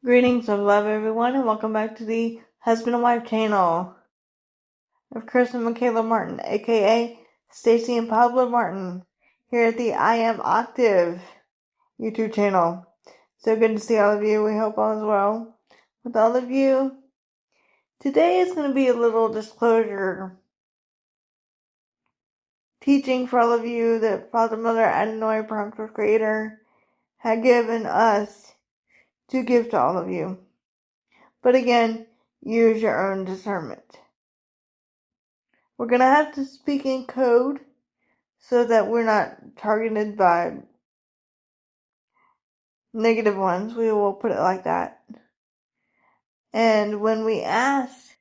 Greetings of love, everyone, and welcome back to the Husband and Wife channel of Chris and Michaela Martin, aka Stacy and Pablo Martin, here at the I Am Octave YouTube channel. So good to see all of you. We hope all is well with all of you. Today is going to be a little disclosure teaching for all of you that Father, Mother, Adonai, Prompter, Creator had given us to give to all of you. But again, use your own discernment. We're going to have to speak in code so that we're not targeted by negative ones. We will put it like that. And when we asked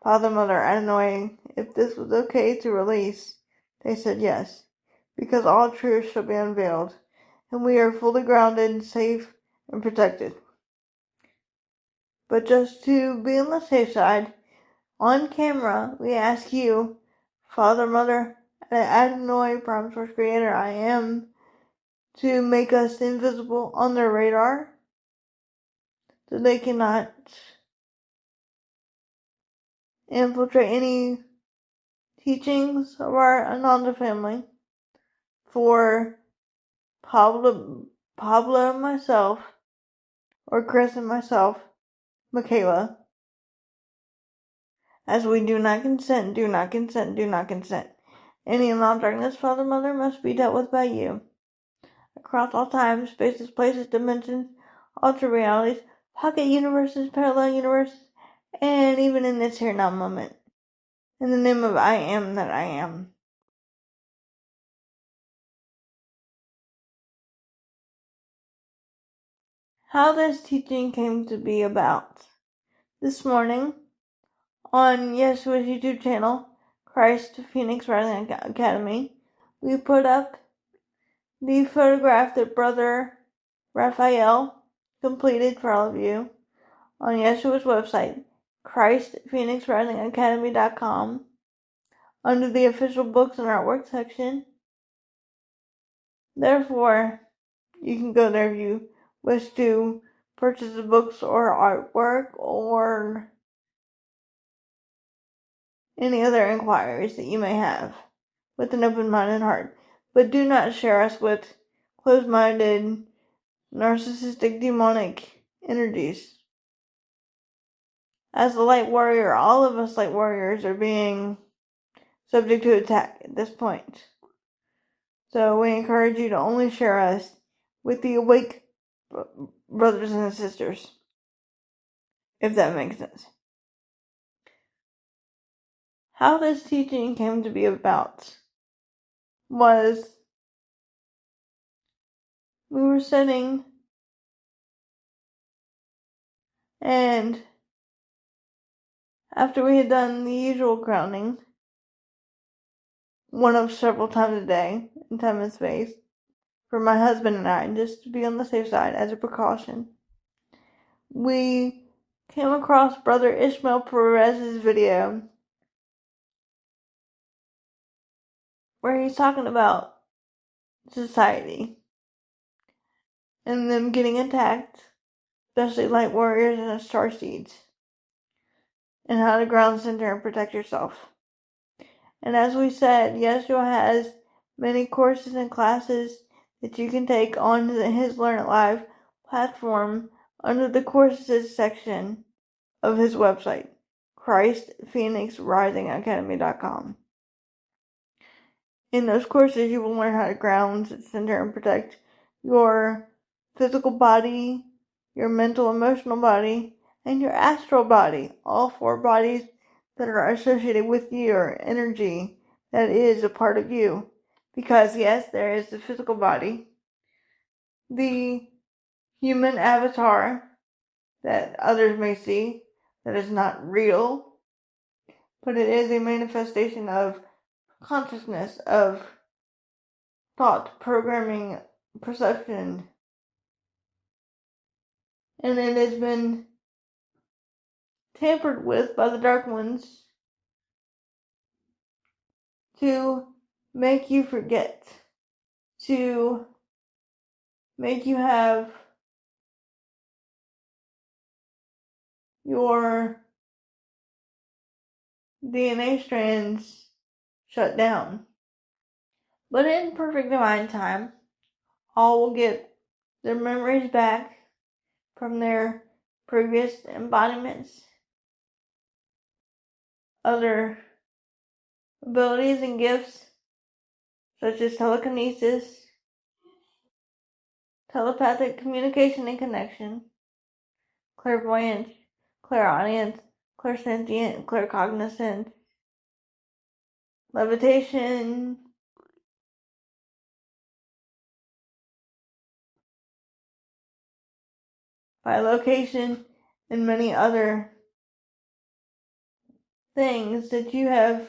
Father, Mother, Adonai if this was okay to release, they said yes, because all truth shall be unveiled, and we are fully grounded, safe, and protected. But just to be on the safe side, on camera, we ask you, Father, Mother, Adonai, Promise Source Creator, I am, to make us invisible on their radar, so they cannot infiltrate any teachings of our Ananda family for Pablo and myself, or Chris and myself, Michaela, as we do not consent, do not consent, do not consent. Any allowed darkness, Father, Mother, must be dealt with by you. Across all times, spaces, places, dimensions, alternate realities, pocket universes, parallel universes, and even in this here now moment. In the name of I am that I am. How this teaching came to be about. This morning, on Yeshua's YouTube channel, Christ Phoenix Rising Academy, we put up the photograph that Brother Raphael completed for all of you on Yeshua's website, ChristPhoenixRisingAcademy.com, under the official books and artwork section. Therefore, you can go there if you wish to purchase the books or artwork or any other inquiries that you may have with an open mind and heart. But do not share us with closed-minded, narcissistic, demonic energies. As the light warrior, all of us light warriors are being subject to attack at this point. So we encourage you to only share us with the awake brothers and sisters, if that makes sense. How this teaching came to be about was we were sitting and after we had done the usual grounding, one of several times a day in time and space, for my husband and I, just to be on the safe side as a precaution, we came across Brother Ishmael Perez's video where he's talking about society and them getting attacked, especially light warriors and starseeds, and how to ground center and protect yourself. And as we said, Yeshua has many courses and classes that you can take on his Learn It Live platform under the courses section of his website, ChristPhoenixRisingAcademy.com. In those courses, you will learn how to ground, center, and protect your physical body, your mental, emotional body, and your astral body. All four bodies that are associated with your energy that is a part of you. Because, yes, there is the physical body, the human avatar that others may see that is not real, but it is a manifestation of consciousness, of thought, programming, perception. And it has been tampered with by the dark ones to make you forget, to make you have your DNA strands shut down. But in perfect divine time, all will get their memories back from their previous embodiments, other abilities and gifts such as telekinesis, telepathic communication and connection, clairvoyance, clairaudience, clairsentient, claircognizance, levitation, bilocation, and many other things that you have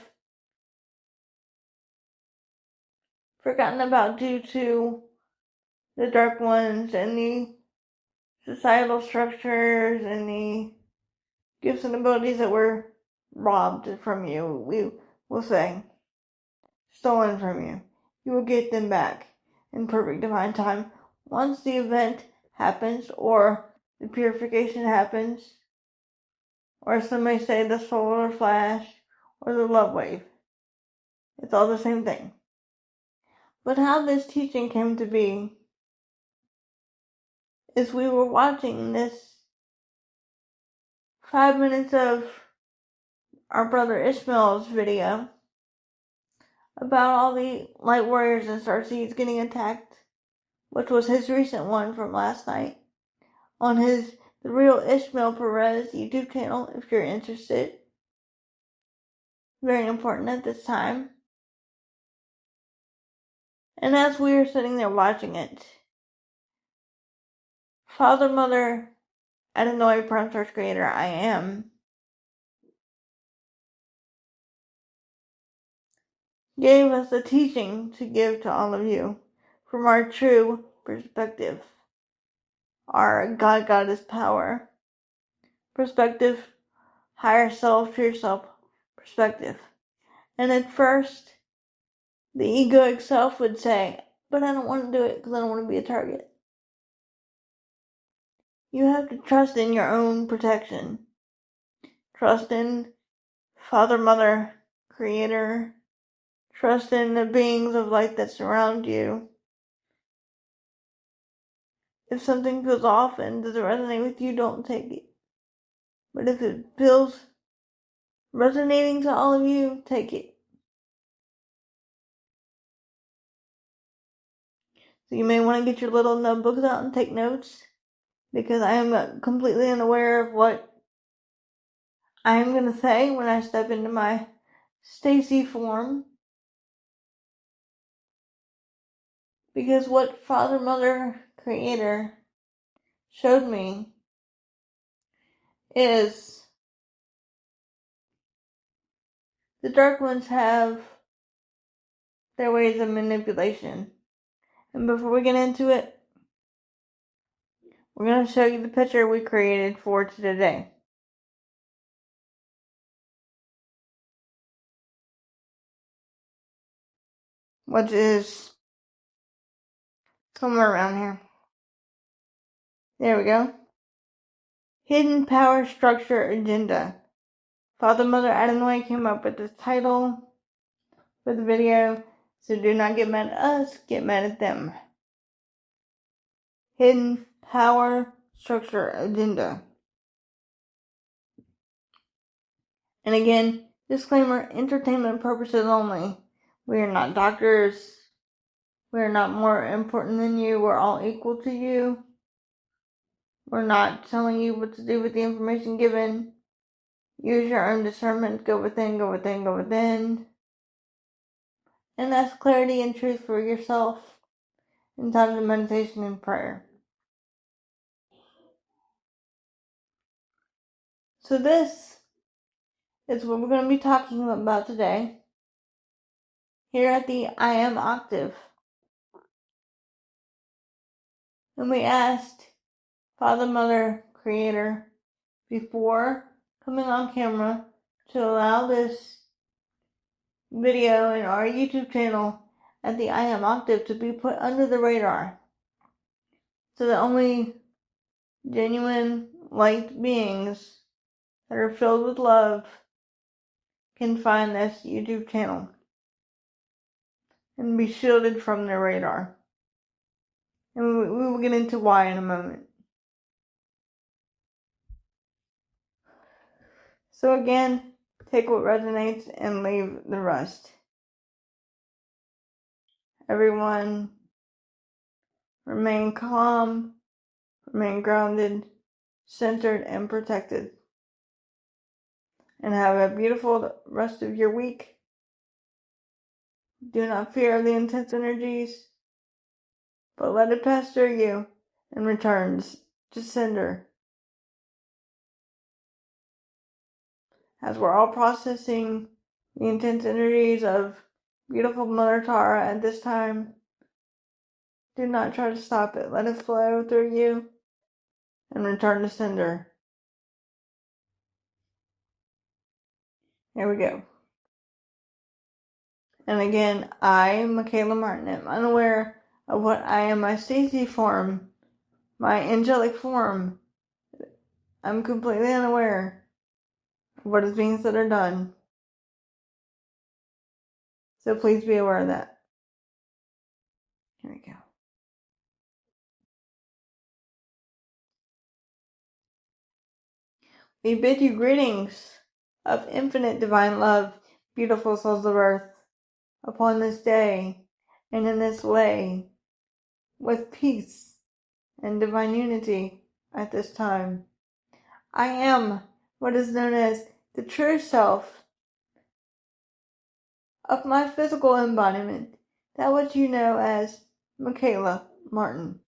forgotten about due to the dark ones and the societal structures and the gifts and abilities that were robbed from you, we will say, stolen from you. You will get them back in perfect divine time once the event happens or the purification happens, or some may say the solar flash or the love wave. It's all the same thing. But how this teaching came to be is we were watching this 5 minutes of our brother Ishmael's video about all the light warriors and starseeds getting attacked, which was his recent one from last night, on his The Real Ishmael Perez YouTube channel, if you're interested. Very important at this time. And as we were sitting there watching it, Father, Mother, Adonai, Prime Source Creator, I Am, gave us a teaching to give to all of you from our true perspective, our God Goddess power perspective, higher self, true self perspective. And at first, the egoic self would say, but I don't want to do it because I don't want to be a target. You have to trust in your own protection. Trust in Father, Mother, Creator. Trust in the beings of light that surround you. If something feels off and doesn't resonate with you, don't take it. But if it feels resonating to all of you, take it. So you may want to get your little notebooks out and take notes, because I am completely unaware of what I am going to say when I step into my Stacy form. Because what Father, Mother, Creator showed me is the Dark Ones have their ways of manipulation. And before we get into it, we're going to show you the picture we created for today. Which is somewhere around here. There we go. Hidden Power Structure Agenda. Father, Mother, Adonai came up with this title for the video, so do not get mad at us, get mad at them. Hidden Power Structure Agenda. And again, disclaimer, entertainment purposes only. We are not doctors. We are not more important than you. We're all equal to you. We're not telling you what to do with the information given. Use your own discernment. Go within, go within, go within. And ask clarity and truth for yourself in times of meditation and prayer. So this is what we're going to be talking about today here at the I Am Octave. And we asked Father, Mother, Creator before coming on camera to allow this video in our YouTube channel at the I Am Octave to be put under the radar, so that only genuine light beings that are filled with love can find this YouTube channel and be shielded from their radar. And we will get into why in a moment. So again, take what resonates and leave the rest. Everyone, remain calm, remain grounded, centered, and protected. And have a beautiful rest of your week. Do not fear the intense energies, but let it pass through you and returns to sender. As we're all processing the intense energies of beautiful Mother Tara at this time, do not try to stop it. Let it flow through you and return to sender. Here we go. And again, I, Michaela Martin, am unaware of what I am my Stacy form, my angelic form. I'm completely unaware of what is being said or done. So please be aware of that. Here we go. We bid you greetings of infinite divine love, beautiful souls of earth, upon this day and in this way, with peace and divine unity at this time. I am what is known as the true self of my physical embodiment, that which you know as Michaela Martin,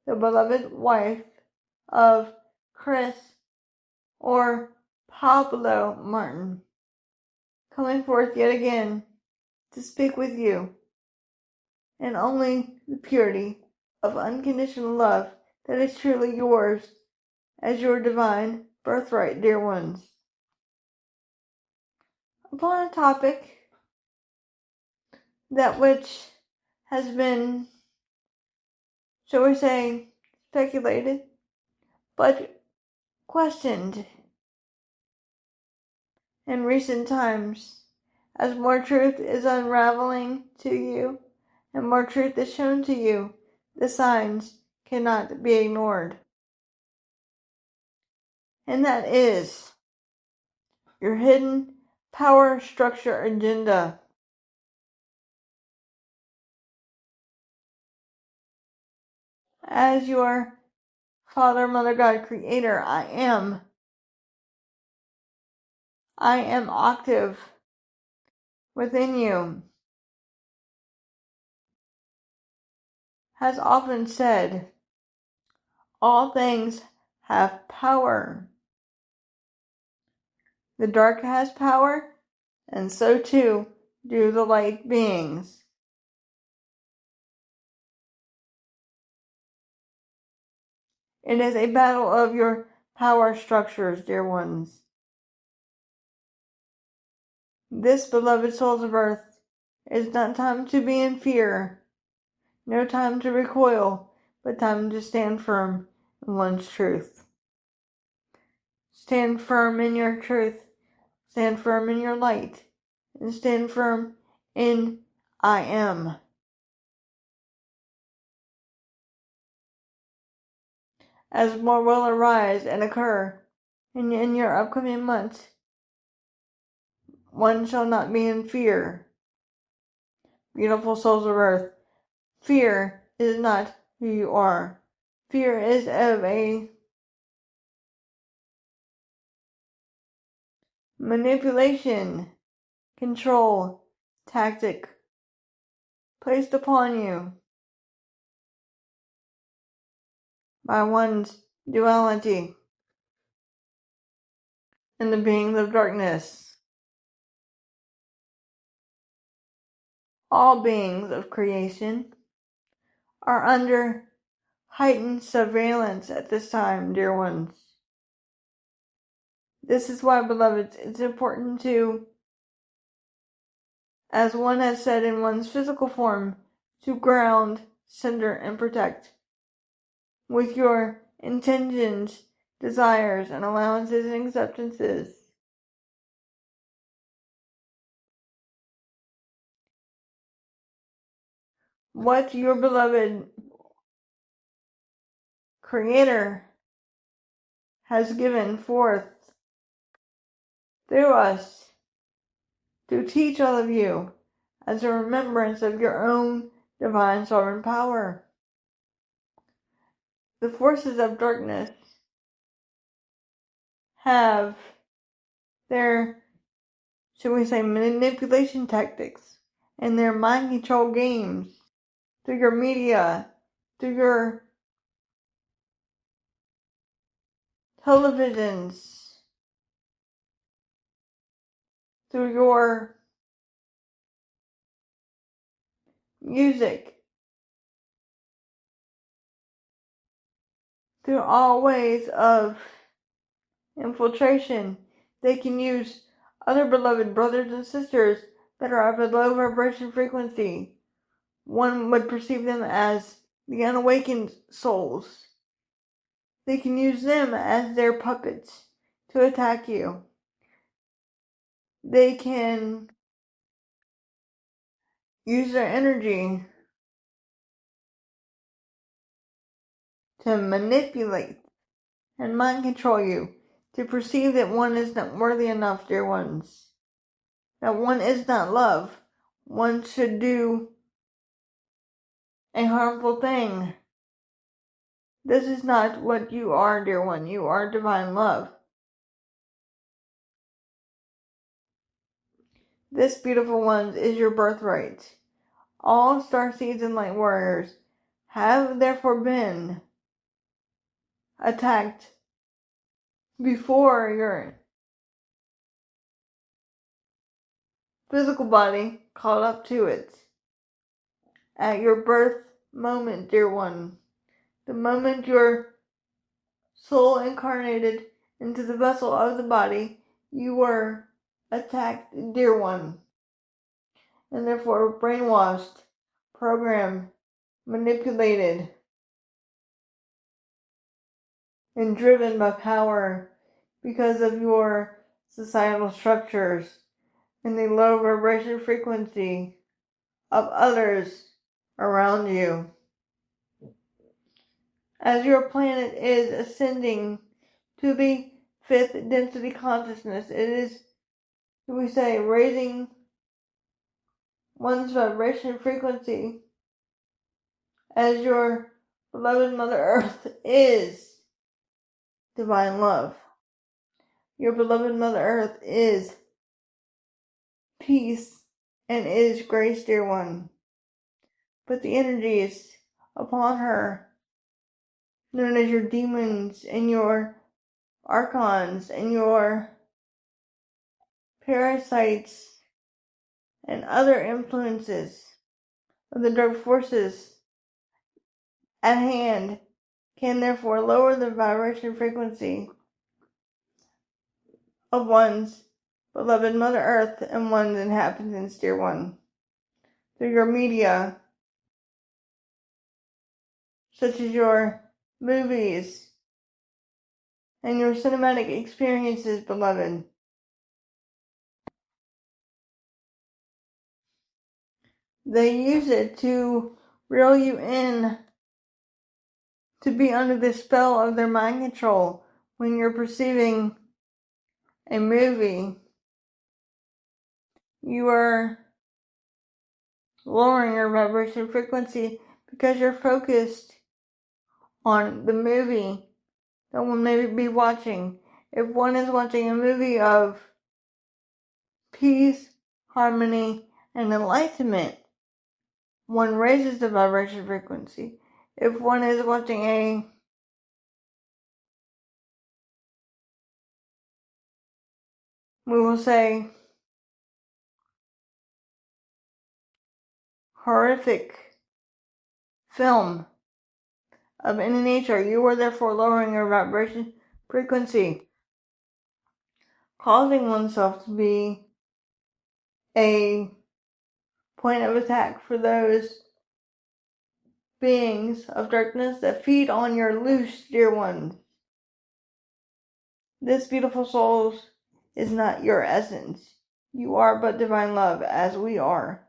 the beloved wife of Chris or Pablo Martin, coming forth yet again to speak with you, and only the purity of unconditional love that is truly yours as your divine birthright, dear ones. Upon a topic that which has been, shall we say, speculated, but questioned in recent times, as more truth is unraveling to you and more truth is shown to you, the signs cannot be ignored. And that is your hidden power structure agenda. As your Father, Mother, God, Creator, I am octave within you, has often said, all things have power. The dark has power, and so too do the light beings. It is a battle of your power structures, dear ones. This, beloved souls of earth, is not time to be in fear, no time to recoil, but time to stand firm in one's truth. Stand firm in your truth, stand firm in your light, and stand firm in I am. As more will arise and occur in your upcoming months, one shall not be in fear. Beautiful souls of earth, fear is not who you are. Fear is of a manipulation, control, tactic placed upon you by one's duality and the beings of darkness. All beings of creation are under heightened surveillance at this time, dear ones. This is why, beloveds, it's important to, as one has said in one's physical form, to ground, center, and protect with your intentions desires, and allowances and acceptances. What your beloved Creator has given forth through us to teach all of you as a remembrance of your own divine sovereign power. The forces of darkness have their, should we say, manipulation tactics and their mind control games through your media, through your televisions, through your music, through all ways of infiltration. They can use other beloved brothers and sisters that are of a low vibration frequency. One would perceive them as the unawakened souls. They can use them as their puppets to attack you. They can use their energy to manipulate and mind control you, to perceive that one is not worthy enough, dear ones, that one is not love, one should do a harmful thing. This is not what you are, dear one. You are divine love. This, beautiful ones, is your birthright. All star seeds and light warriors have therefore been attacked before your physical body caught up to it. At your birth moment, dear one, the moment your soul incarnated into the vessel of the body, you were attacked, dear one, and therefore brainwashed, programmed, manipulated, and driven by power because of your societal structures and the low vibration frequency of others around you. As your planet is ascending to the fifth density consciousness, it is, we say, raising one's vibration frequency as your beloved Mother Earth is divine love. Your beloved Mother Earth is peace and is grace, dear one. But the energies upon her, known as your demons and your archons and your parasites and other influences of the dark forces at hand, can therefore lower the vibration frequency of one's beloved Mother Earth and one's inhabitants, dear one, through your media, such as your movies and your cinematic experiences, beloved. They use it to reel you in, to be under the spell of their mind control when you're perceiving a movie. You are lowering your vibration frequency because you're focused on the movie that one may be watching. If one is watching a movie of peace, harmony, and enlightenment, one raises the vibration frequency. If one is watching a we will say horrific film of any nature, you are therefore lowering your vibration frequency, causing oneself to be a point of attack for those beings of darkness that feed on your loose, dear ones. This beautiful soul is not your essence. You are but divine love, as we are.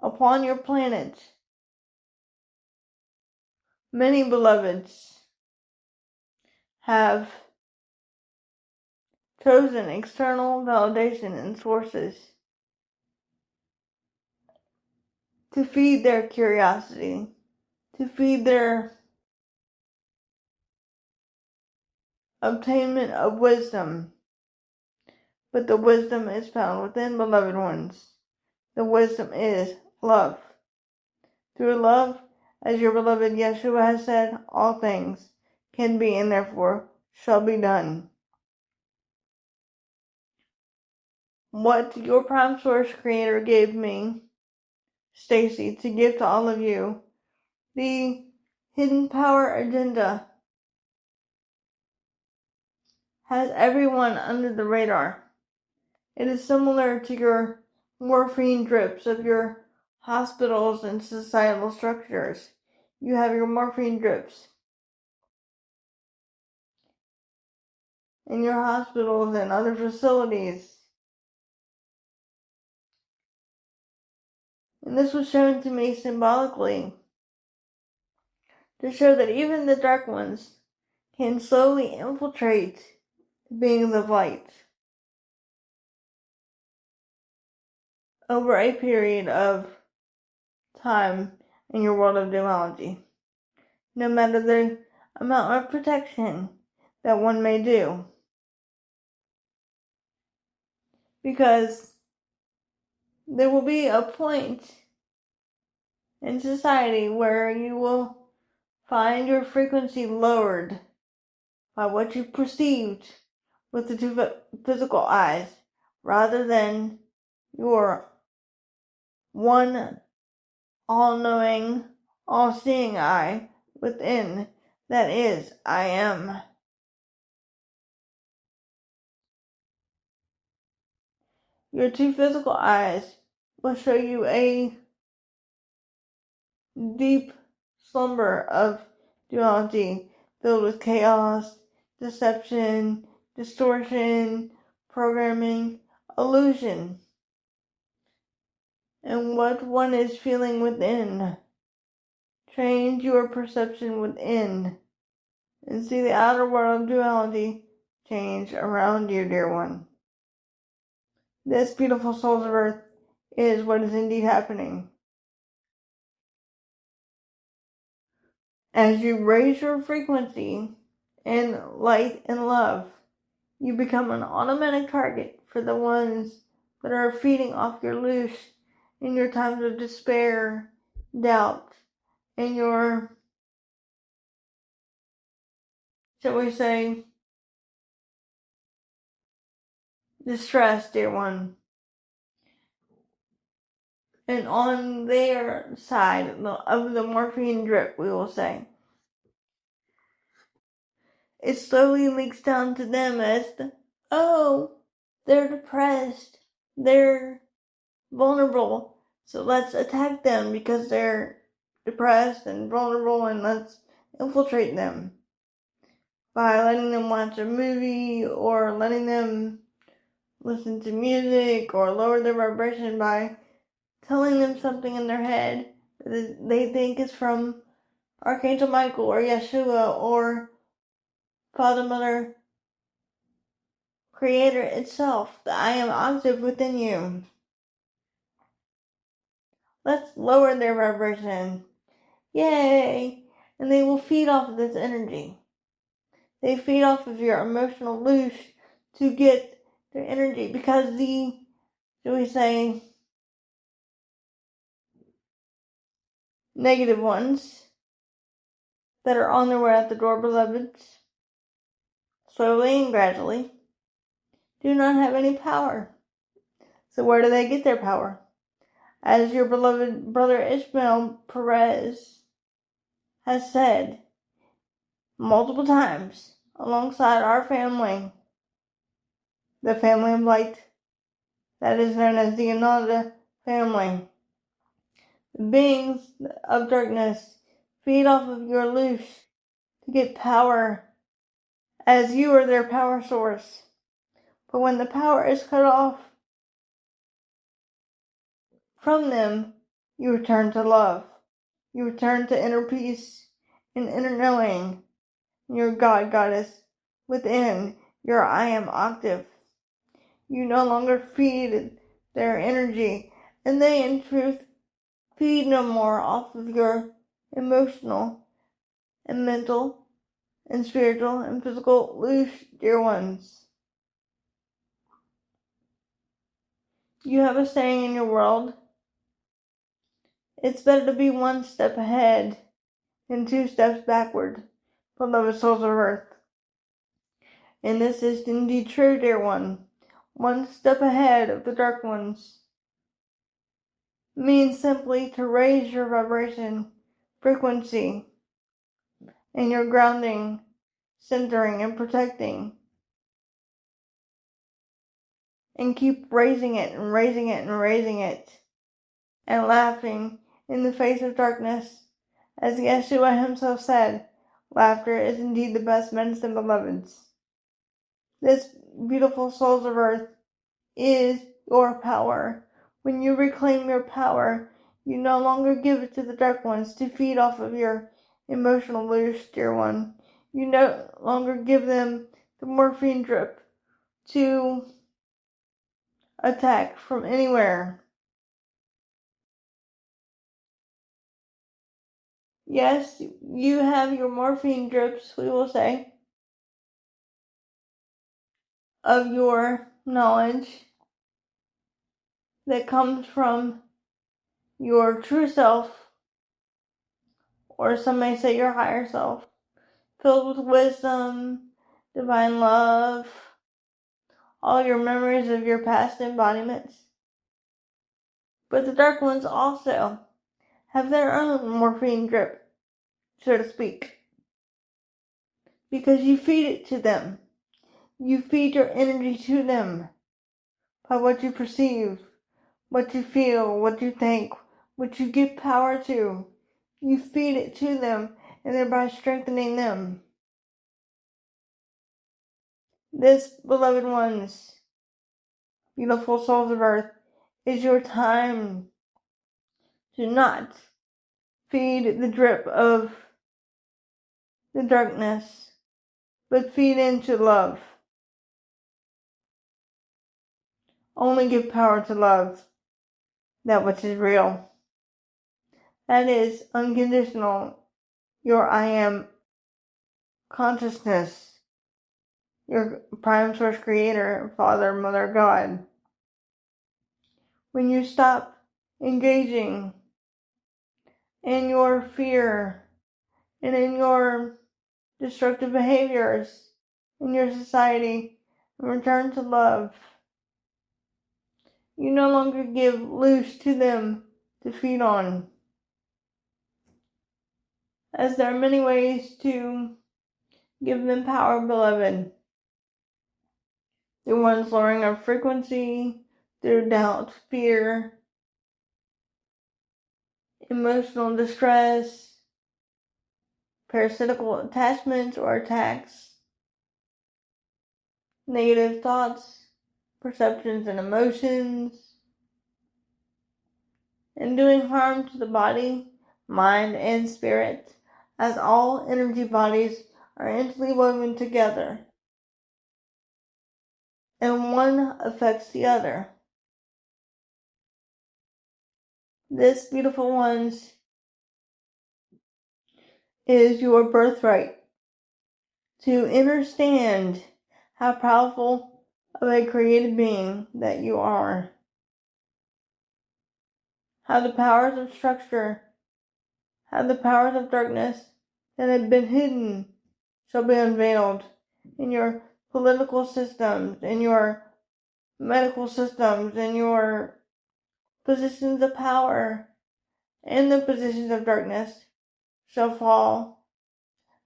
Upon your planet, many beloveds have chosen external validation and sources to feed their curiosity, to feed their obtainment of wisdom. But the wisdom is found within, beloved ones. The wisdom is love. Through love, as your beloved Yeshua has said, all things can be and therefore shall be done. What your Prime Source Creator gave me, Stacy, to give to all of you, the Hidden Power Agenda, has everyone under the radar. It is similar to your morphine drips of your hospitals and societal structures. You have your morphine drips in your hospitals and other facilities. And this was shown to me symbolically to show that even the dark ones can slowly infiltrate the beings of light over a period of time in your world of duality, no matter the amount of protection that one may do. Because there will be a point in society where you will find your frequency lowered by what you perceived with the two physical eyes, rather than your one all-knowing, all-seeing eye within, that is, I am. Your two physical eyes will show you a deep slumber of duality filled with chaos, deception, distortion, programming, illusion, and what one is feeling within. Change your perception within and see the outer world of duality change around you, dear one. This, beautiful souls of earth, is what is indeed happening. As you raise your frequency in light and love, you become an automatic target for the ones that are feeding off your loose in your times of despair, doubt, and your, shall we say, distress, dear one. And on their side of the morphine drip, we will say, it slowly leaks down to them as they're depressed, they're vulnerable, so let's attack them because they're depressed and vulnerable, and let's infiltrate them by letting them watch a movie or letting them listen to music or lower their vibration by telling them something in their head that they think is from Archangel Michael or Yeshua or Father, Mother, Creator itself, the I am octave within you. Let's lower their vibration. Yay! And they will feed off of this energy. They feed off of your emotional loose to get their energy because the, shall we say, negative ones that are on their way out the door, beloveds, slowly and gradually, do not have any power. So where do they get their power? As your beloved brother Ishmael Perez has said multiple times, alongside our family, the family of light, that is known as the Ananda family. The beings of darkness feed off of your loose to get power, as you are their power source. But when the power is cut off from them, you return to love. You return to inner peace and inner knowing, your God Goddess within your I am octave. You no longer feed their energy, and they in truth feed no more off of your emotional and mental and spiritual and physical loose, dear ones. You have a saying in your world, it's better to be one step ahead than 2 steps backward, beloved souls of earth. And this is indeed true, dear one. 1 step ahead of the dark ones means simply to raise your vibration, frequency, and your grounding, centering, and protecting. And keep raising it and raising it and raising it, and laughing in the face of darkness. As Yeshua himself said, laughter is indeed the best medicine, beloveds. This beautiful souls of earth is your power. When you reclaim your power, you no longer give it to the dark ones to feed off of your emotional loose, dear one. You no longer give them the morphine drip to attack from anywhere. Yes, you have your morphine drips, we will say, of your knowledge that comes from your true self, or some may say your higher self, filled with wisdom, divine love, all your memories of your past embodiments. But the dark ones also have their own morphine drip, so to speak, because you feed it to them. You feed your energy to them by what you perceive, what you feel, what you think, what you give power to. You feed it to them, and thereby strengthening them. This, beloved ones, beautiful souls of earth, is your time to not feed the drip of the darkness, but feed into love. Only give power to love, that which is real. That is unconditional, your I am consciousness, your prime source creator, Father, Mother, God. When you stop engaging in your fear and in your destructive behaviors in your society and return to love, you no longer give loose to them to feed on. As there are many ways to give them power, beloved. Through one's lowering of frequency, through doubt, fear, emotional distress, parasitical attachments or attacks, negative thoughts, perceptions and emotions, and doing harm to the body, mind, and spirit, as all energy bodies are intimately woven together, and one affects the other. This, beautiful ones, is your birthright to understand how powerful of a created being that you are. How the powers of structure, how the powers of darkness that have been hidden shall be unveiled in your political systems, in your medical systems, in your positions of power, and the positions of darkness shall fall,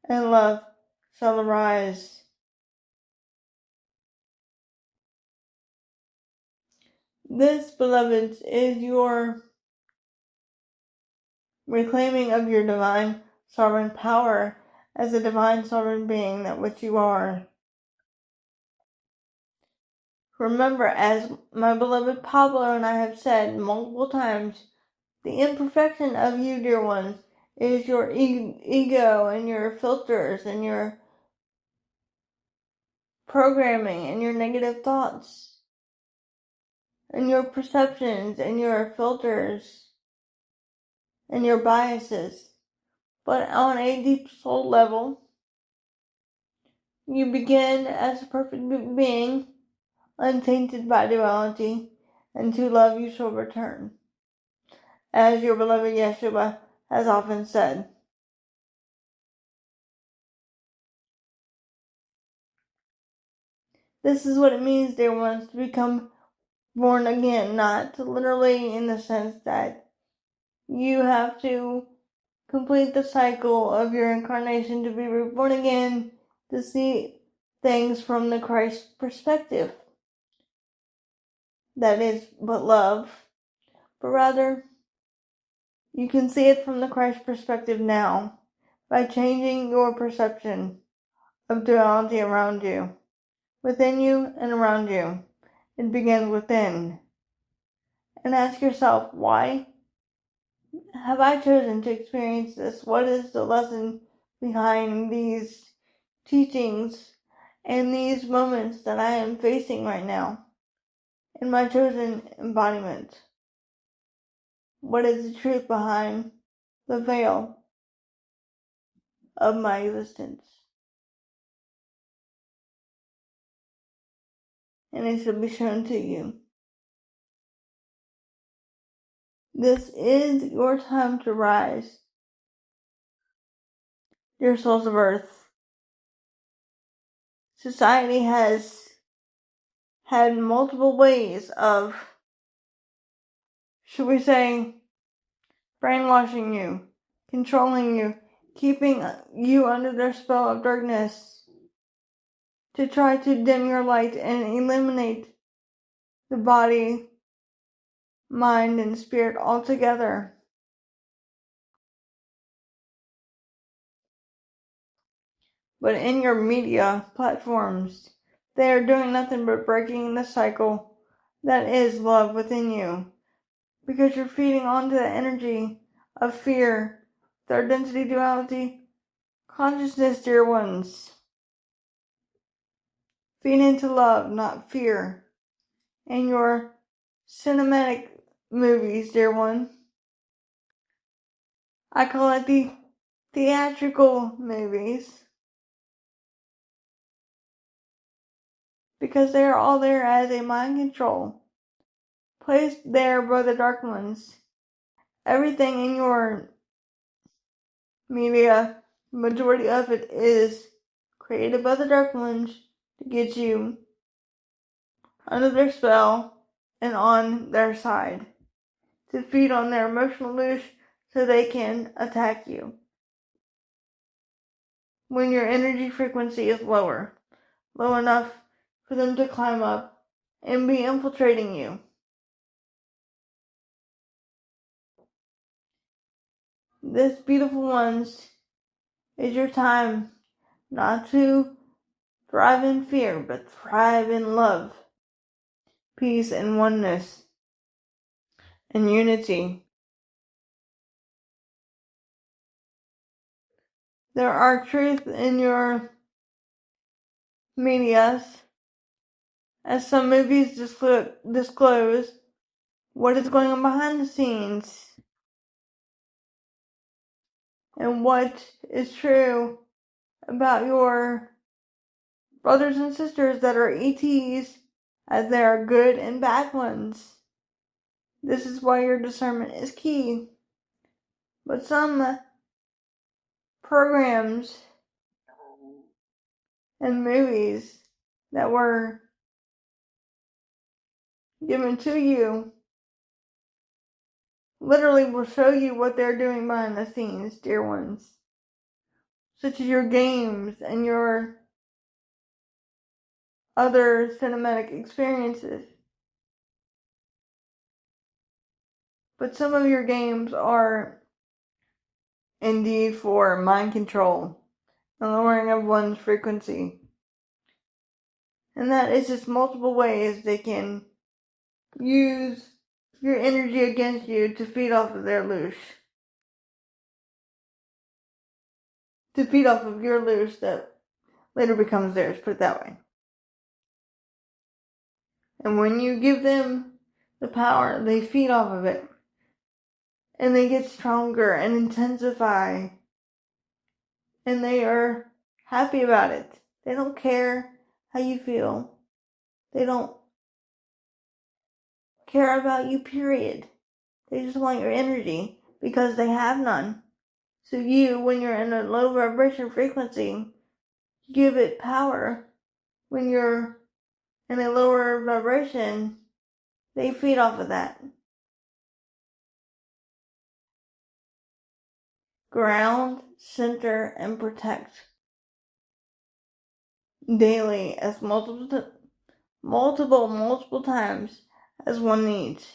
and love shall arise. This, beloveds, is your reclaiming of your divine sovereign power as a divine sovereign being that which you are. Remember, as my beloved Pablo and I have said multiple times, the imperfection of you, dear ones, is your ego and your filters and your programming and your negative thoughts and your perceptions and your filters and your biases. But on a deep soul level, you begin as a perfect being, untainted by duality, and to love you shall return, as your beloved Yeshua has often said. This is what it means, dear ones, to become born again, not literally in the sense that you have to complete the cycle of your incarnation to be reborn again, to see things from the Christ perspective. That is but love. But rather, you can see it from the Christ perspective now by changing your perception of duality around you, within you and around you. It begins within. And ask yourself, why have I chosen to experience this? What is the lesson behind these teachings and these moments that I am facing right now in my chosen embodiment? What is the truth behind the veil of my existence? And it shall be shown to you. This is your time to rise, dear souls of earth. Society has had multiple ways of, should we say, brainwashing you, controlling you, keeping you under their spell of darkness, to try to dim your light and eliminate the body, mind, and spirit altogether. But in your media platforms, they are doing nothing but breaking the cycle that is love within you, because you're feeding onto the energy of fear, third density duality, consciousness, dear ones. Feed into love, not fear. In your cinematic movies, dear one. I call it the theatrical movies, because they are all there as a mind control, placed there by the dark ones. Everything in your media, majority of it is created by the dark ones to get you under their spell and on their side, to feed on their emotional leash so they can attack you when your energy frequency is low enough for them to climb up and be infiltrating you. This, beautiful ones, is your time not to thrive in fear, but thrive in love, peace, and oneness, and unity. There are truths in your medias, as some movies disclose what is going on behind the scenes and what is true about your brothers and sisters that are ETs, as there are good and bad ones. This is why your discernment is key. But some programs and movies that were given to you literally will show you what they're doing behind the scenes, dear ones. Such as your games and your other cinematic experiences. But some of your games are indeed for mind control the lowering of one's frequency. And that is just multiple ways they can use your energy against you to feed off of their loose. To feed off of your loose that later becomes theirs, put it that way. And when you give them the power, they feed off of it. And they get stronger and intensify. And they are happy about it. They don't care how you feel. They don't care about you, period. They just want your energy because they have none. So you, when you're in a low vibration frequency, give it power. When you're in a lower vibration, they feed off of that. Ground, center, and protect daily as multiple times as one needs.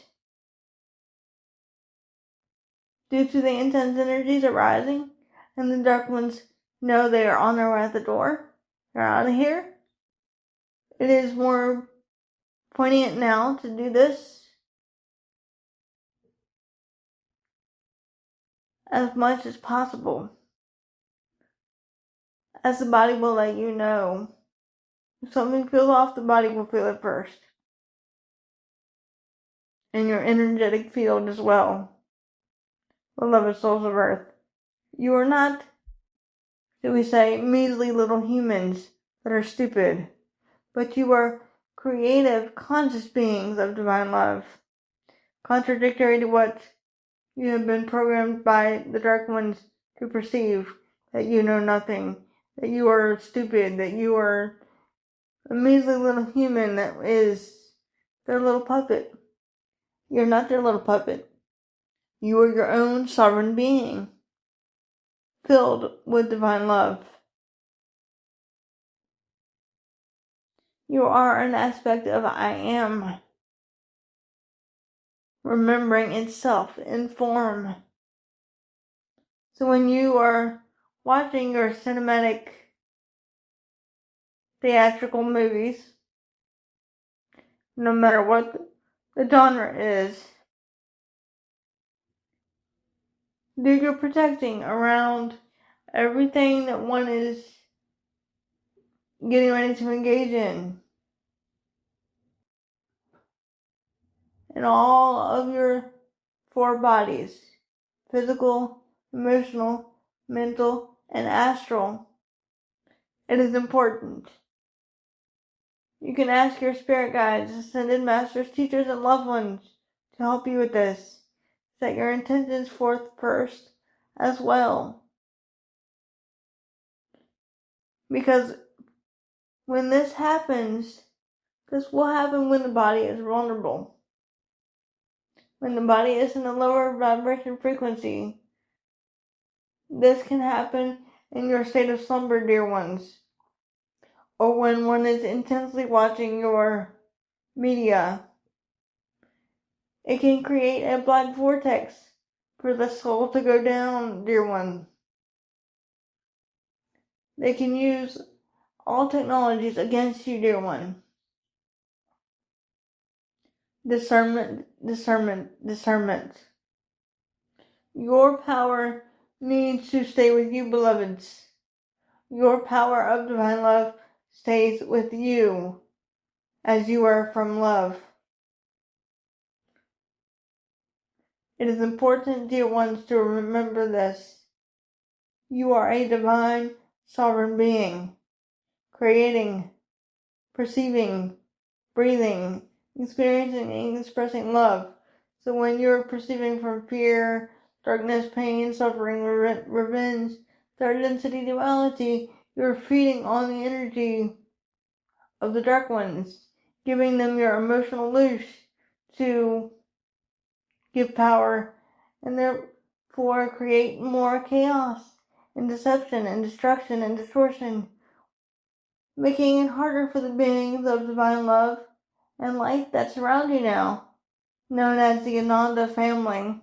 Due to the intense energies arising, and the dark ones know they are on their way out the door, they're out of here, it is more poignant now to do this as much as possible, as the body will let you know. If something feels off, the body will feel it first. And your energetic field as well. Beloved souls of Earth, you are not, shall we say, measly little humans that are stupid, but you are creative, conscious beings of divine love. Contradictory to what you have been programmed by the dark ones to perceive, that you know nothing, that you are stupid, that you are a measly little human that is their little puppet. You're not their little puppet. You are your own sovereign being, filled with divine love. You are an aspect of I am, remembering itself in form. So when you are watching your cinematic theatrical movies, no matter what the genre is, do your protecting around everything that one is getting ready to engage in. In all of your four bodies, physical, emotional, mental, and astral, it is important. You can ask your spirit guides, ascended masters, teachers, and loved ones to help you with this. Set your intentions forth first as well. Because when this happens, this will happen when the body is vulnerable. When the body is in a lower vibration frequency, this can happen in your state of slumber, dear ones. Or when one is intensely watching your media. It can create a black vortex for the soul to go down, dear one. They can use all technologies against you, dear one. Discernment, discernment, discernment. Your power needs to stay with you, beloveds. Your power of divine love stays with you as you are from love. It is important, dear ones, to remember this. You are a divine, sovereign being, creating, perceiving, breathing, experiencing, and expressing love. So when you're perceiving from fear, darkness, pain, suffering, revenge, third density duality, you're feeding on the energy of the dark ones, giving them your emotional leash to give power, and therefore create more chaos and deception and destruction and distortion, making it harder for the beings of divine love and light that surround you now, known as the Ananda family,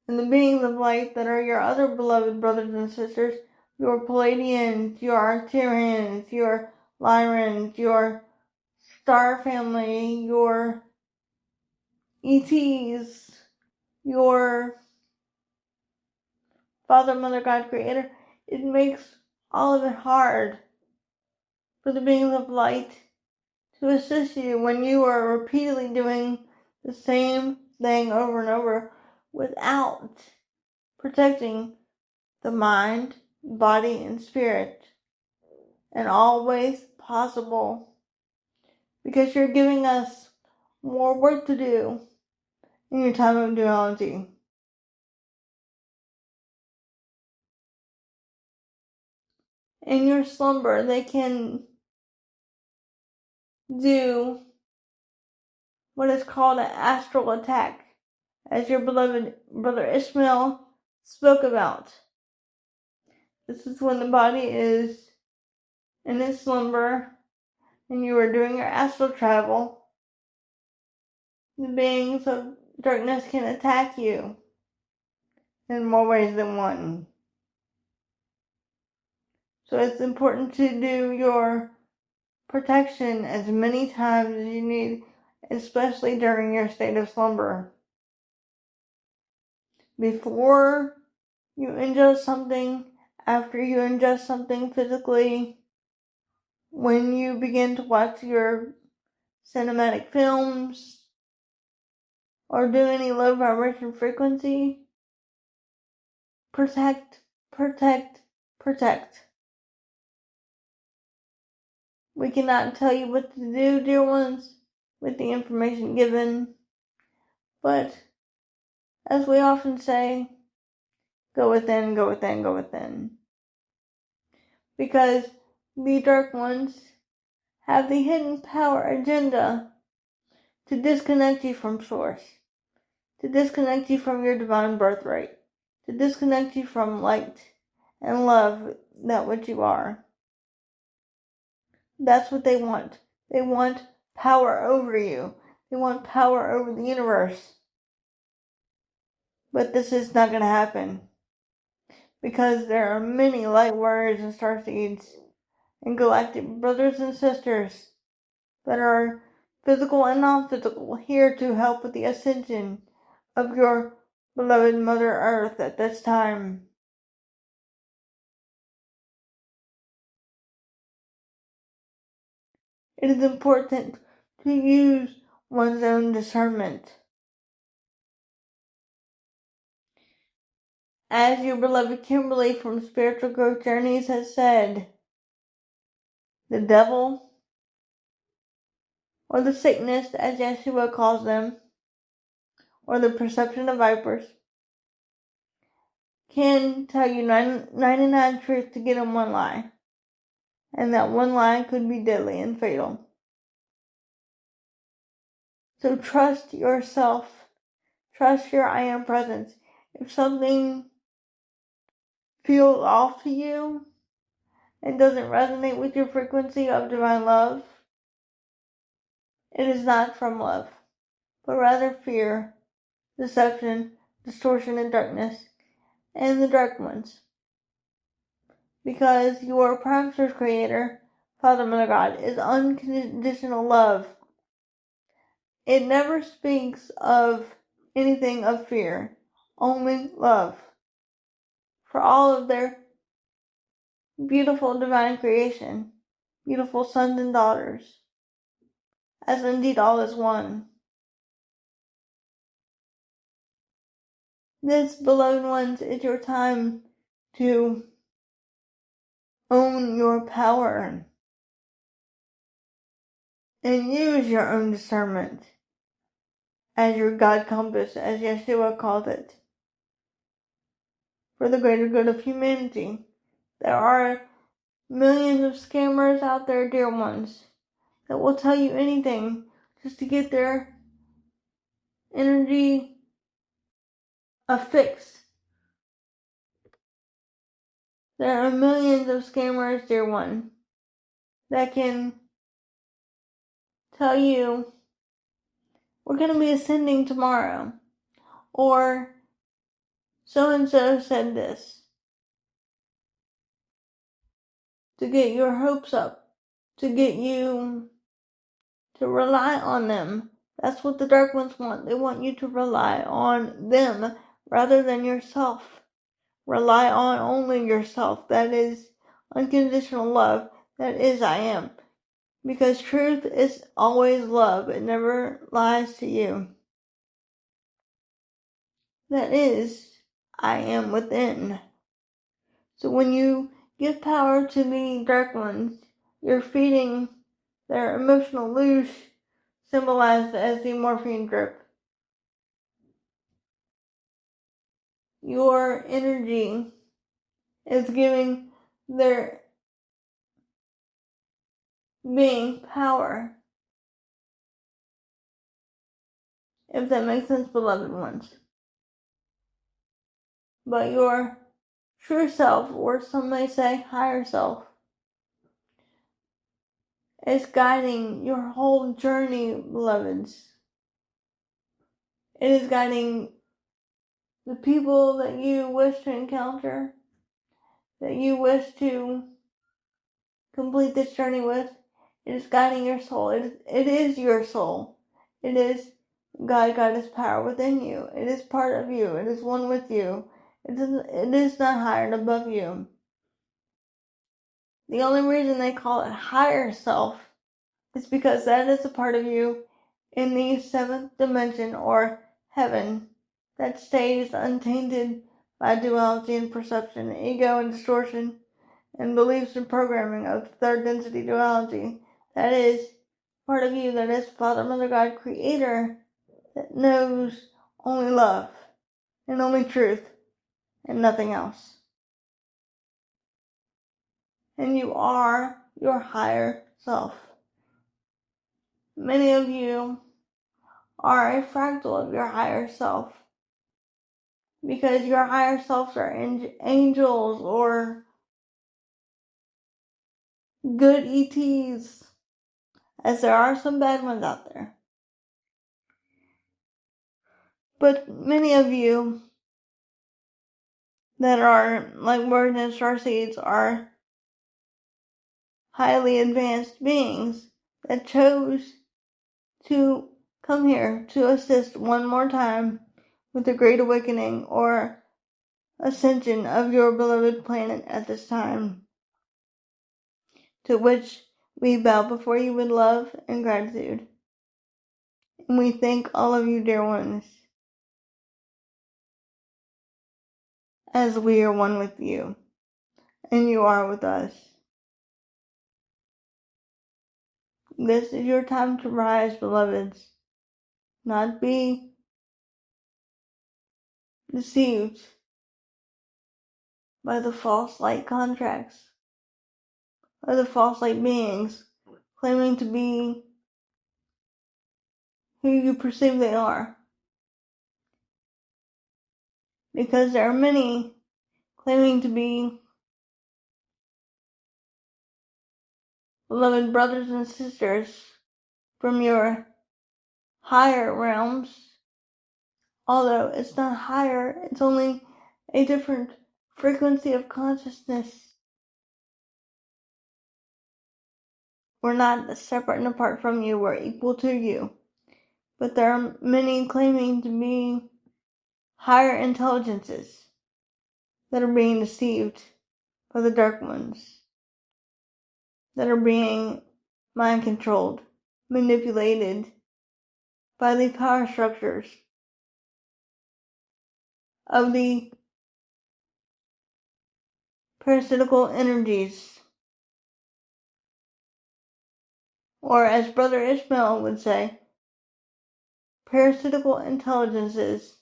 and the beings of light that are your other beloved brothers and sisters your Palladians, your Arcturians, your Lyrans, your Star Family, your ETs, your Father, Mother, God, Creator. It makes all of it hard for the beings of light to assist you when you are repeatedly doing the same thing over and over without protecting the mind, body, and spirit in all ways possible, because you're giving us more work to do in your time of duality. In your slumber, they can do what is called an astral attack, as your beloved brother Ishmael spoke about. This is when the body is in its slumber and you are doing your astral travel. The beings of darkness can attack you in more ways than one. So it's important to do your protection as many times as you need, especially during your state of slumber. Before you ingest something, after you ingest something physically, when you begin to watch your cinematic films, or do any low vibration frequency, protect, protect, protect. We cannot tell you what to do, dear ones, with the information given, but as we often say, go within, go within, go within. Because the dark ones have the hidden power agenda to disconnect you from source, to disconnect you from your divine birthright, to disconnect you from light and love, that which you are. That's what they want. They want power over you. They want power over the universe. But this is not going to happen, because there are many light warriors and starseeds and galactic brothers and sisters that are physical and non-physical, here to help with the ascension of your beloved Mother Earth at this time. It is important to use one's own discernment. As your beloved Kimberly from Spiritual Growth Journeys has said, the devil, or the sickness as Yeshua calls them, or the perception of vipers, can tell you 99 truths to get in one lie, and that one lie could be deadly and fatal. So trust yourself. Trust your I Am presence. If something feels off to you and doesn't resonate with your frequency of divine love, it is not from love, but rather fear, deception, distortion, and darkness, and the dark ones. Because your Prime Source Creator, Father, Mother, God, is unconditional love. It never speaks of anything of fear, only love. For all of their beautiful divine creation, beautiful sons and daughters, as indeed all is one. This, beloved ones, is your time to own your power and use your own discernment as your God compass, as Yeshua called it, for the greater good of humanity. There are millions of scammers out there, dear ones, that will tell you anything just to get their energy affixed. There are millions of scammers, dear one, that can tell you, we're going to be ascending tomorrow, or so and so said this. to get your hopes up, to get you to rely on them. That's what the dark ones want. They want you to rely on them rather than yourself. Rely on only yourself. That is unconditional love. That is I am. Because truth is always love. It never lies to you. That is I am within. So when you give power to the dark ones, you're feeding their emotional leash, symbolized as the morphine drip. Your energy is giving their being power. If that makes sense, beloved ones. But your true self, or some may say higher self, is guiding your whole journey, beloveds. It is guiding the people that you wish to encounter, that you wish to complete this journey with. It is guiding your soul. It is your soul. It is God's power within you. It is part of you. It is one with you. It is not higher and above you. The only reason they call it higher self is because that is a part of you in the seventh dimension, or heaven, that stays untainted by duality and perception, ego and distortion, and beliefs and programming of third density duality. That is part of you that is Father, Mother, God, Creator, that knows only love and only truth and nothing else. And you are your higher self. Many of you are a fractal of your higher self, because your higher selves are angels or good ETs, as there are some bad ones out there. But many of you that are like birds and starseeds are highly advanced beings that chose to come here to assist one more time with the Great Awakening or ascension of your beloved planet at this time, to which we bow before you with love and gratitude. And we thank all of you, dear ones, as we are one with you, and you are with us. This is your time to rise, beloveds, not be deceived by the false light contracts, by the false light beings claiming to be who you perceive they are. Because there are many claiming to be beloved brothers and sisters from your higher realms, although it's not higher, it's only a different frequency of consciousness. We're not separate and apart from you, we're equal to you. But there are many claiming to be higher intelligences that are being deceived by the dark ones, that are being mind controlled, manipulated by the power structures of the parasitical energies, or as Brother Ishmael would say, parasitical intelligences,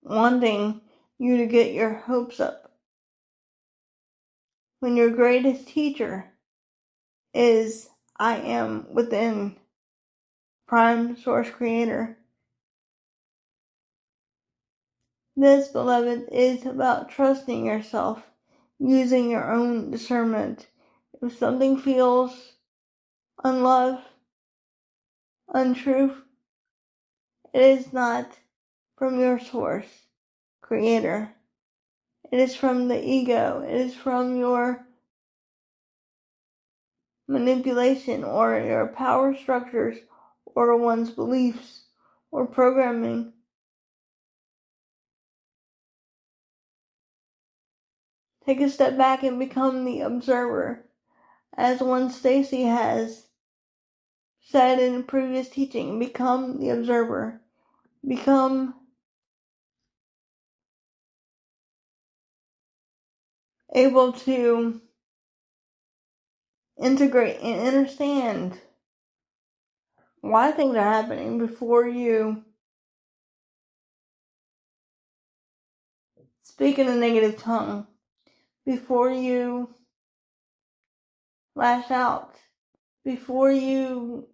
wanting you to get your hopes up, when your greatest teacher is I am within, Prime Source Creator. This, beloved, is about trusting yourself, using your own discernment. If something feels unloved, untruth, it is not from your source, Creator. It is from the ego. It is from your manipulation or your power structures or one's beliefs or programming. Take a step back and become the observer. As one Stacy has said in a previous teaching, become the observer. Become able to integrate and understand why things are happening before you speak in a negative tongue, before you lash out, before you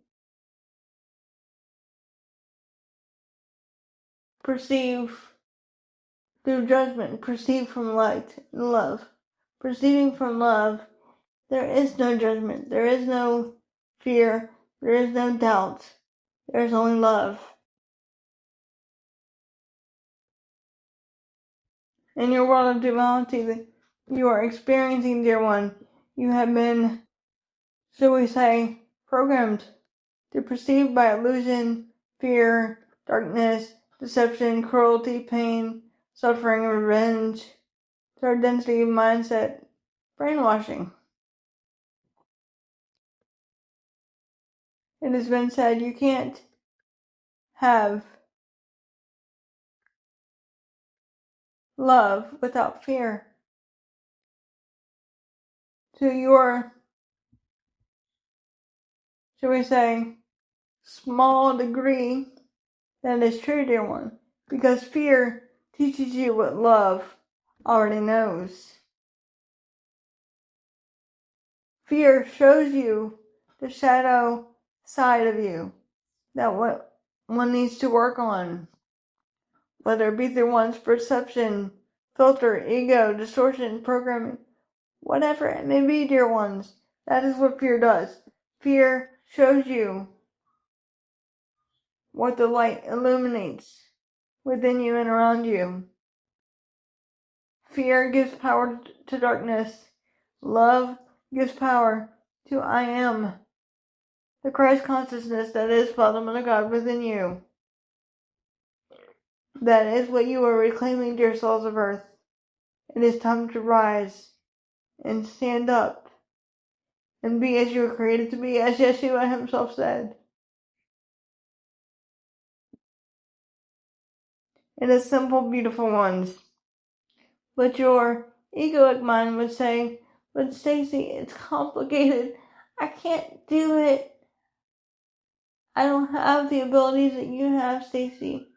perceive through judgment, perceive from light and love. Perceiving from love, there is no judgment, there is no fear, there is no doubt, there is only love. In your world of duality that you are experiencing, dear one, you have been, shall we say, programmed to perceive by illusion, fear, darkness, deception, cruelty, pain, suffering, revenge, third density mindset, brainwashing. It has been said you can't have love without fear. To your, shall we say, small degree, that is true, dear one, because fear teaches you what love already knows. Fear shows you the shadow side of you that what one needs to work on, whether it be through one's perception, filter, ego, distortion, programming, whatever it may be, dear ones. That is what fear does. Fear shows you what the light illuminates within you and around you. Fear gives power to darkness. Love gives power to I am, the Christ consciousness that is Father, Mother, God within you. That is what you are reclaiming, dear souls of earth. It is time to rise and stand up and be as you were created to be, as Yeshua himself said. It is simple, beautiful ones. But your egoic mind would say, but Stacy, it's complicated. I can't do it. I don't have the abilities that you have, Stacy.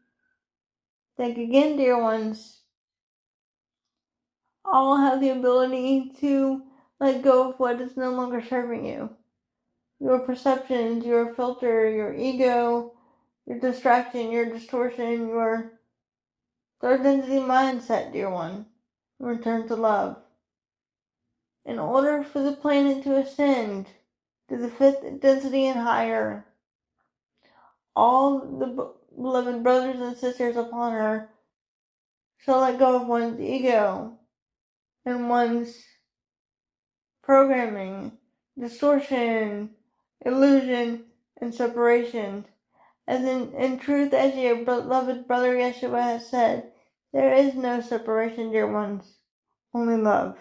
Think again, dear ones. All have the ability to let go of what is no longer serving you. Your perceptions, your filter, your ego, your distraction, your distortion, your third density mindset, dear one. Return to love. In order for the planet to ascend to the fifth density and higher, all the beloved brothers and sisters upon her shall let go of one's ego and one's programming, distortion, illusion, and separation. As in truth, as your beloved brother Yeshua has said, there is no separation, dear ones, only love.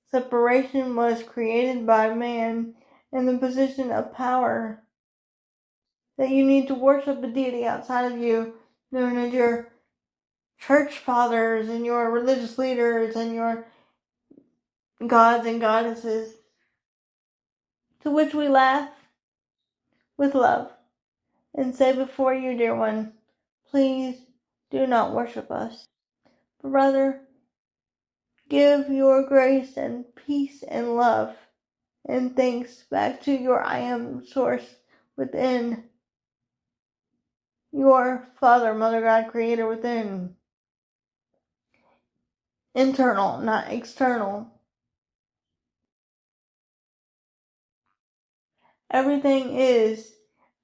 Separation was created by man in the position of power, that you need to worship a deity outside of you, known as your church fathers and your religious leaders and your gods and goddesses, to which we laugh with love and say before you, dear one, please do not worship us, but rather give your grace and peace and love and thanks back to your I am source within, your Father, Mother, God, Creator within. Internal, not external. Everything is,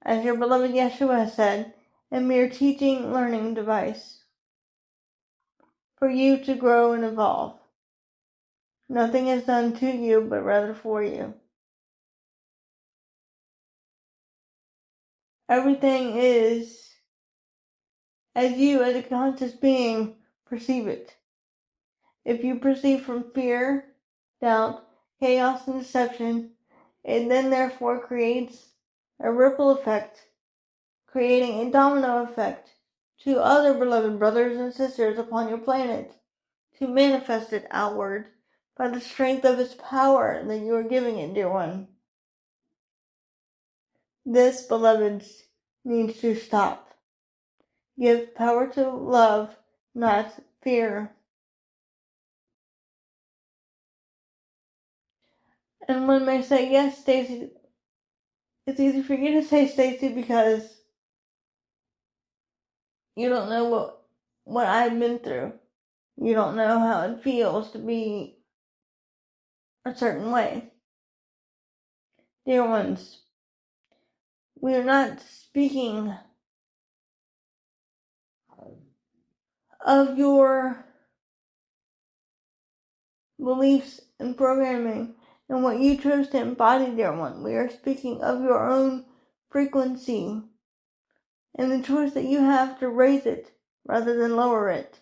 as your beloved Yeshua has said, a mere teaching, learning device. for you to grow and evolve. Nothing is done to you, but rather for you. Everything is as you, as a conscious being, perceive it. If you perceive from fear, doubt, chaos, and deception, it then therefore creates a ripple effect, creating a domino effect to other beloved brothers and sisters upon your planet, to manifest it outward by the strength of its power that you are giving it, dear one. This, beloveds, needs to stop. Give power to love, not fear. And one may say, yes, Stacy, it's easy for you to say, Stacy, because you don't know what I've been through. You don't know how it feels to be a certain way. Dear ones, we are not speaking of your beliefs and programming and what you chose to embody, dear one. We are speaking of your own frequency and the choice that you have to raise it rather than lower it.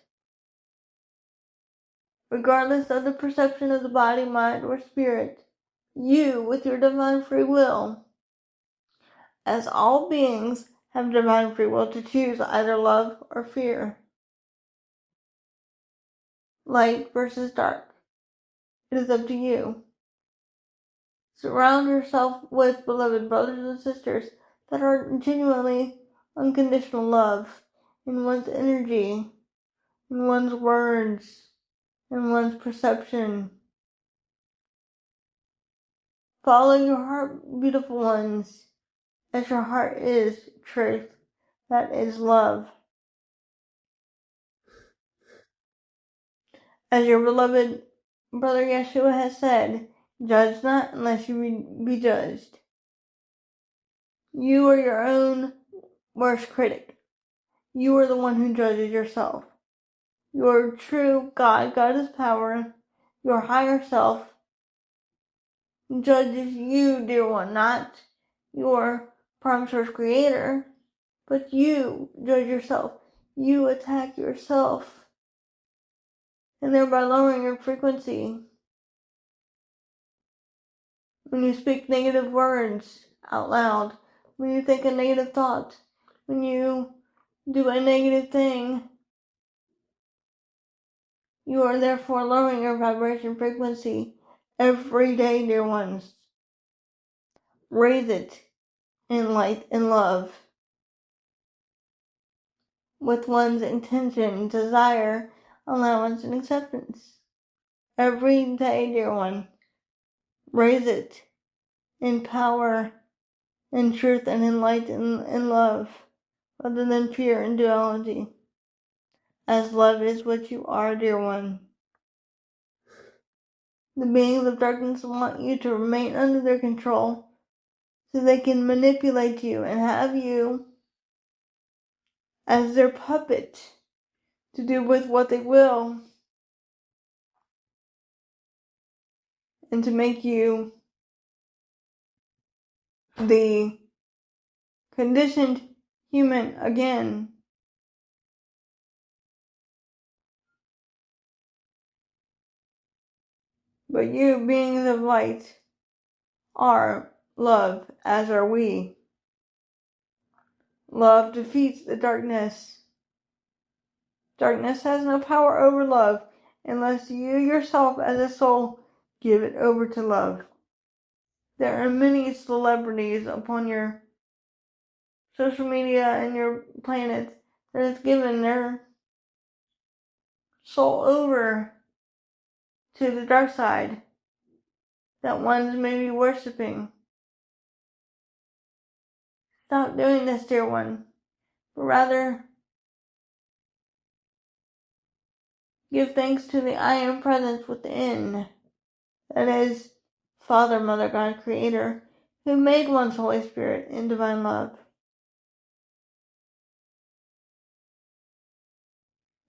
Regardless of the perception of the body, mind, or spirit, you, with your divine free will, as all beings, have divine free will to choose either love or fear, light versus dark. It is up to you. Surround yourself with beloved brothers and sisters that are genuinely unconditional love in one's energy, in one's words, in one's perception. Follow your heart, beautiful ones, as your heart is truth, that is love. As your beloved brother Yeshua has said, judge not unless you be judged. You are your own worst critic. You are the one who judges yourself. Your true God, Goddess power, your higher self, judges you, dear one, not your prime source creator, but you judge yourself. You attack yourself, and thereby lowering your frequency. When you speak negative words out loud, when you think a negative thought, when you do a negative thing, you are therefore lowering your vibration frequency every day, dear ones. Raise it in light and love, with one's intention, desire, allowance, and acceptance. Every day, dear one, raise it in power, in truth, and in light and love, rather than fear and duality. As love is what you are, dear one. The beings of darkness want you to remain under their control so they can manipulate you and have you as their puppet to do with what they will and to make you the conditioned human again. But you, beings of light, are love, as are we. Love defeats the darkness. Darkness has no power over love unless you yourself as a soul give it over to love. There are many celebrities upon your social media and your planet that has given their soul over to the dark side that ones may be worshipping. Stop doing this, dear one, but rather give thanks to the I Am presence within, that is, Father, Mother, God, Creator, who made one's Holy Spirit in divine love.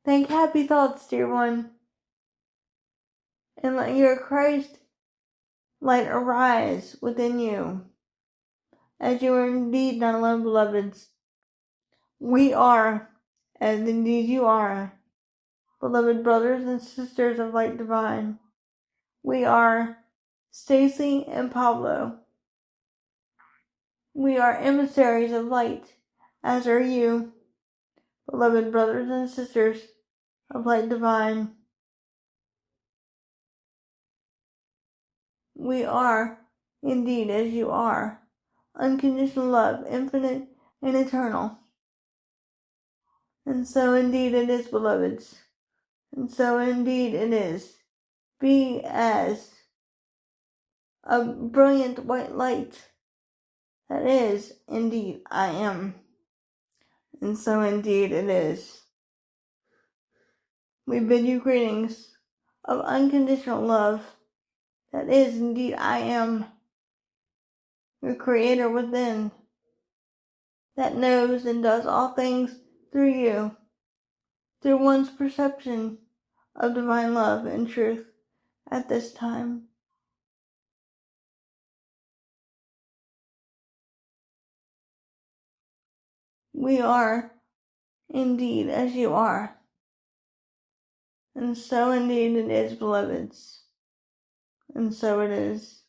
Think happy thoughts, dear one, and let your Christ light arise within you, as you are indeed not alone, beloveds. We are, as indeed you are, beloved brothers and sisters of light divine. We are Stacy and Pablo. We are emissaries of light, as are you, beloved brothers and sisters of light divine. We are, indeed, as you are, unconditional love, infinite and eternal. And so indeed it is, beloveds. And so indeed it is. Be as a brilliant white light that is, indeed, I am. And so indeed it is. We bid you greetings of unconditional love that is, indeed, I am. Your Creator within, that knows and does all things through you, through one's perception of divine love and truth at this time. We are indeed as you are, and so indeed it is, beloveds, and so it is.